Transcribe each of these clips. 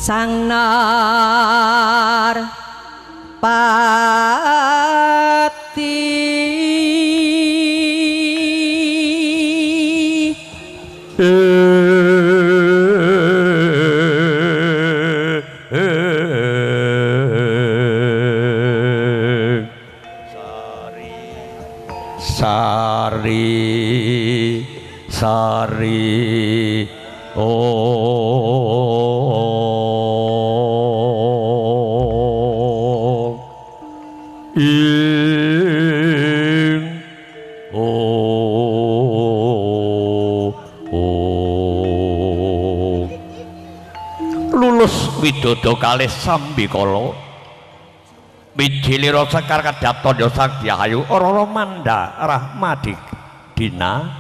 sang nar pati sari oh ing oh lulus widodo kalih sambikala mijilira sekar kadaptanda sang Dyahayu Rara Manda Rahmadi Dina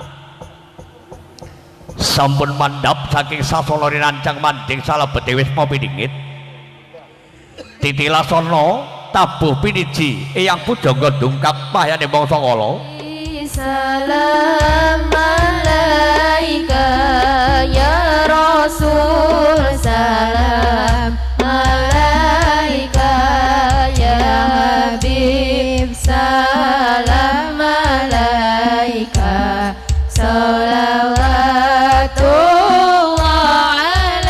sampun mandhap saking sasana rirancang manding salebete wisma piningit titilasana tabuh piniji eyang pujangga ndungkap pahyane mangsa kala salam alaika ya rasul salam alaika ya habib salam alaika salawatullah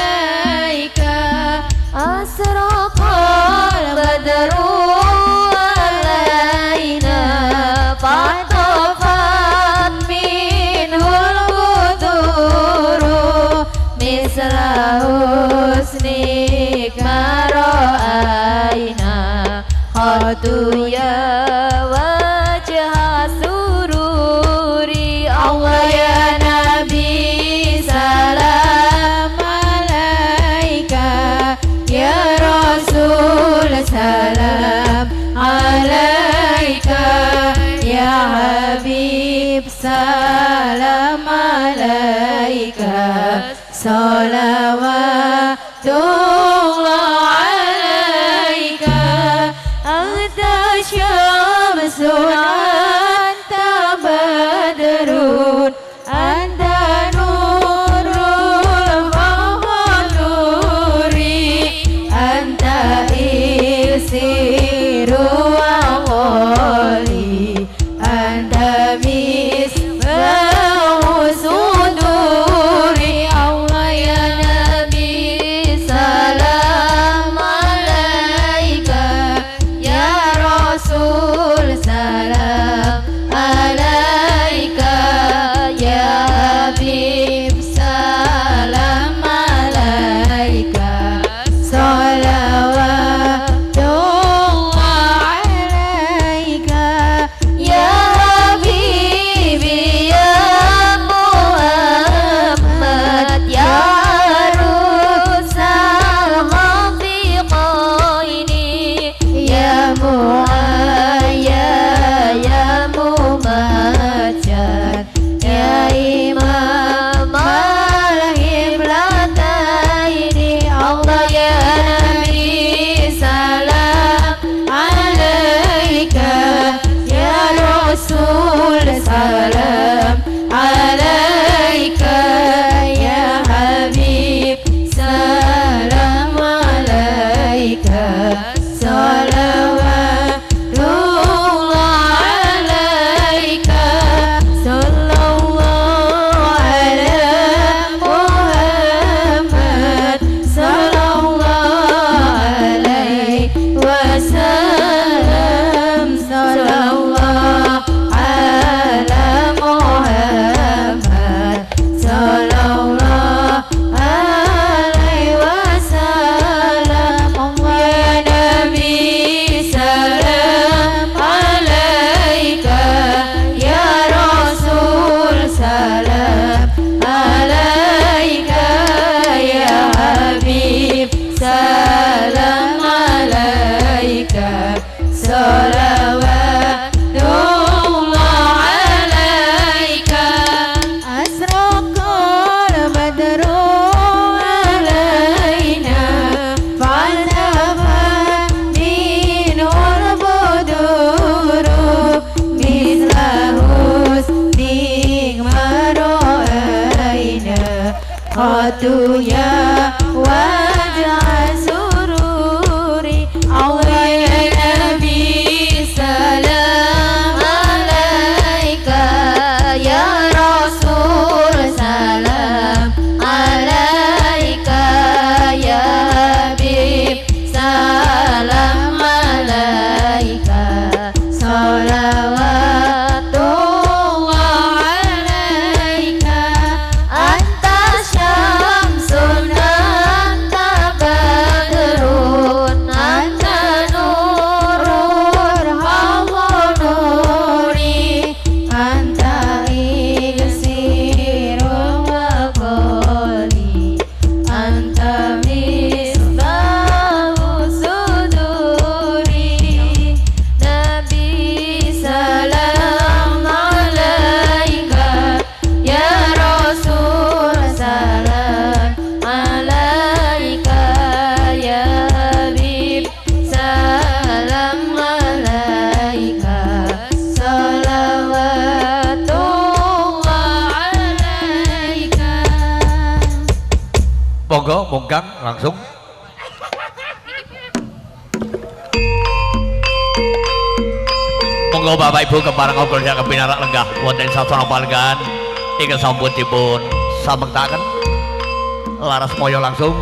alaika asraqal badru alaina fatafat minhul buduru misla husnik mara'aina khatu ya wajah sururi Allah ya Nabi salam alaika ya Rasul salam alaika ya Habib salam alaika salawatullah alaika anta syamsun anta badrun anta nurul fahaduri anta isiru awali anta misbahu suduri Allah ya Nabi salam alaika ya Rasul salam alaika ya Habib salam alaika salawatullah alaika ya Habibi ya Muhammad ya rusal khafiqaini ya mu'ayya ya mumajjad ya imam al-qiblataini Allah ya Nabi salam alaika ya Rasul salam alaika ya Habib salam alaika salawatullah alaika sallallahu ala Muhammad sallallahu alaihi wasallam sallallahu ala Muhammad sallallahu alaihi wasallam Allah ya Nabi salam alaika ya Rasul salam alaika ya Habib salam alaika salawatullah alaika asraqal badru alaina faltafat minhul buduru misla husnik mara'aina khatu ya wajah Monggo monggang langsung. Monggo Bapak Ibu kepareng ngobrol sak pinarak lenggah wonten sasana palenggan ingkang sampun dipun samektaken laras moyo langsung.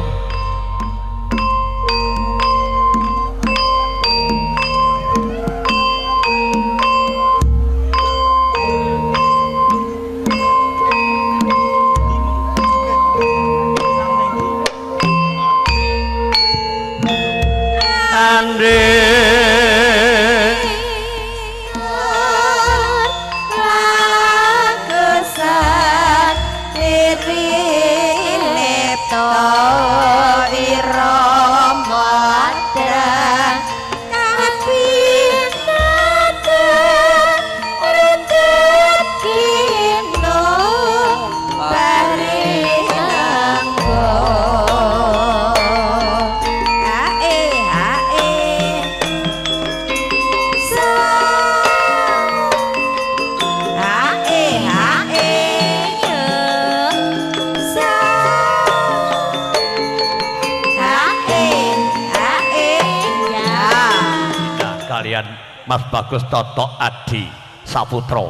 Mas Bagus Toto Adi Saputra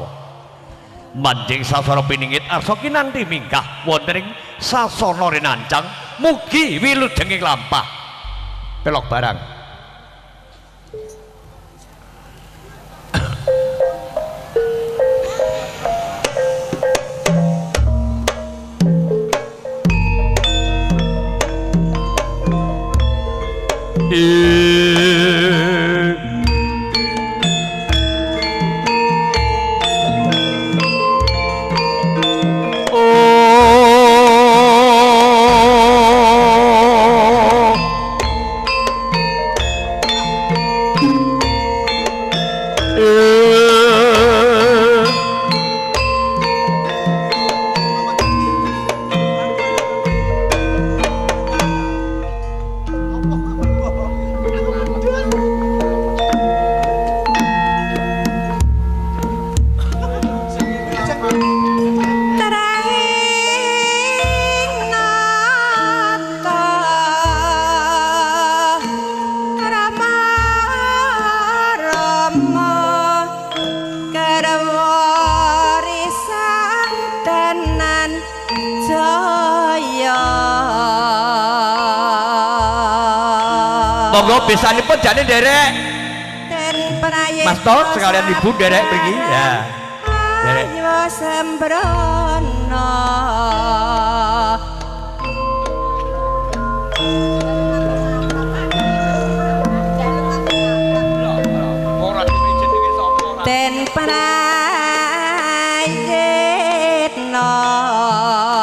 manjing sasana piningit arsa kinanthi mingkah wonten ing sasana rinancang mugi wilujenging lampah pelok barang. Monggo besanipun jane derek. Mas Tot sekalian Ibu derek mriki ya. Derek. Ayo sembrono. Ora jenenge sapa? Den prayitno.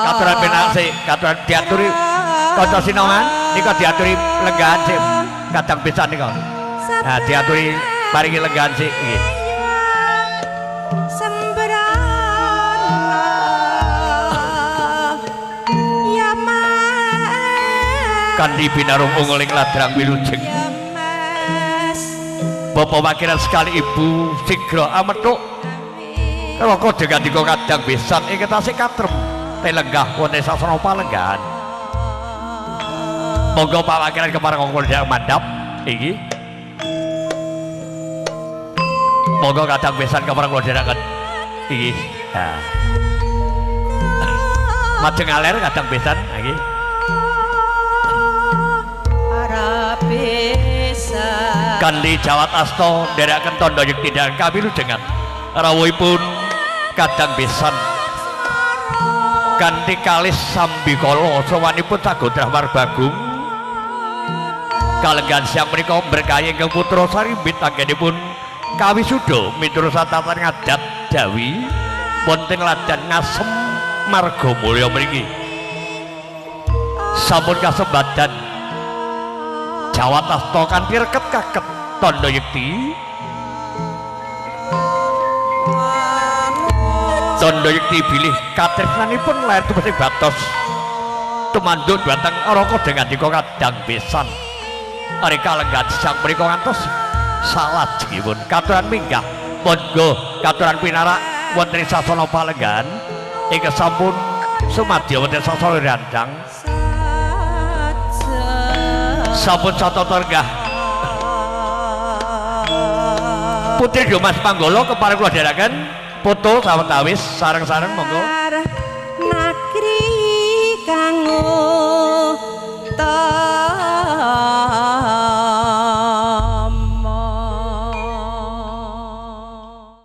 Katuran penak sik, katuran diaturi kanca sinongan nika diaturi lenggahan sik. Kadang pisan nika. Nah, diaturi paringi lenggahan sik nggih. Sembrono ya Mas. Kanthi binarung unguling ladrang wilujeng. Ya Mas. Bapak wakilan sekali Ibu sigra amethuk. Kala dengan dika kadang besan ingkang tasih katrem telenggah wonten sasana palenggahan. Monggo Pak Wakilan kepareng ngongkol dak mandhap iki. Monggo kadang besan kepareng kula dherekaken iki. Ha. Majeng aler kadang besan iki. Para besan. Kanthi jawat asta dherekaken tandha yekti dan kawilujengan rawuhipun kadang besan. Kanthi kalis sambikala sawanipun Sagodrah Marbagung kalenggan siang menika berkahi ingkang putra sarimbit anggenipun kawisuda miturut tatanan ngadat Jawi wonten Ladan Ngasem Margamulya mriki sampun kasembadan jawat asta kanthi reket kaket tandha yekti tandha yekti bilih katresnanipun lair tumesing batos tumanduk dhateng Araka dengan dika kadang besan. Ari kalenggan sang mriku ngantos salajengipun katuran minggah monggo katuran pinarak wonten sasana palenggan ingkang sampun sumadya wonten sasana randang sampun catotor gah Putri Dimas Panggolo kepareng kula dherekaken foto sawetawis sareng-sareng monggo